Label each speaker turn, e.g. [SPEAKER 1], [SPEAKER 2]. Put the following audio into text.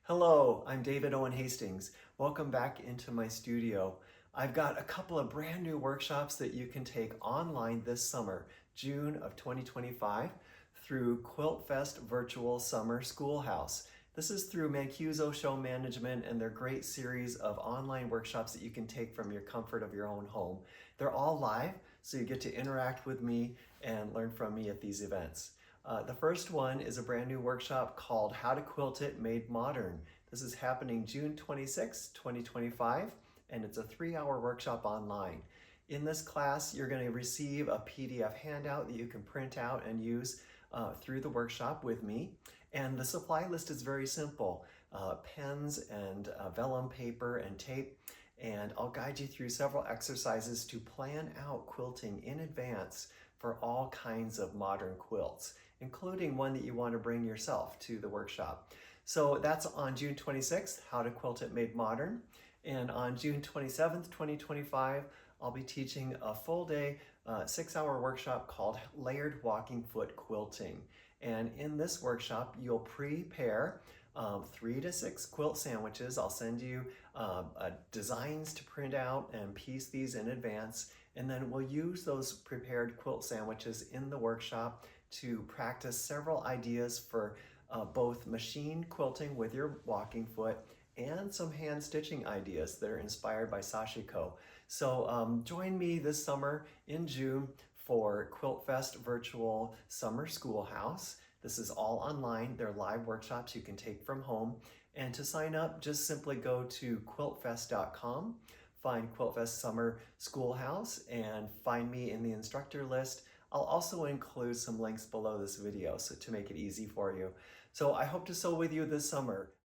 [SPEAKER 1] Hello, I'm David Owen Hastings. Welcome back into my studio. I've got a couple of brand new workshops that you can take online this summer, June of 2025, through QuiltFest Virtual Summer Schoolhouse. This is through Mancuso Show Management and their great series of online workshops that you can take from your comfort of your own home. They're all live, so you get to interact with me and learn from me at these events. The first one is a brand new workshop called How to Quilt It Made Modern. This is happening June 26, 2025, and it's a 3-hour workshop online. In this class, you're going to receive a PDF handout that you can print out and use through the workshop with me. And the supply list is very simple. Pens and vellum paper and tape. And I'll guide you through several exercises to plan out quilting in advance for all kinds of modern quilts, including one that you want to bring yourself to the workshop. So that's on June 26th, How to Quilt It Made Modern. And on June 27th, 2025, I'll be teaching a full day, 6-hour workshop called Layered Walking Foot Quilting. And in this workshop, you'll prepare 3 to 6 quilt sandwiches. I'll send you designs to print out and piece these in advance. And then we'll use those prepared quilt sandwiches in the workshop to practice several ideas for both machine quilting with your walking foot and some hand stitching ideas that are inspired by sashiko. So join me this summer in June for QuiltFest Virtual Summer Schoolhouse. This is all online. They're live workshops you can take from home. And to sign up, just simply go to quiltfest.com, find QuiltFest Summer Schoolhouse, and find me in the instructor list. I'll also include some links below this video to make it easy for you. So I hope to sew with you this summer.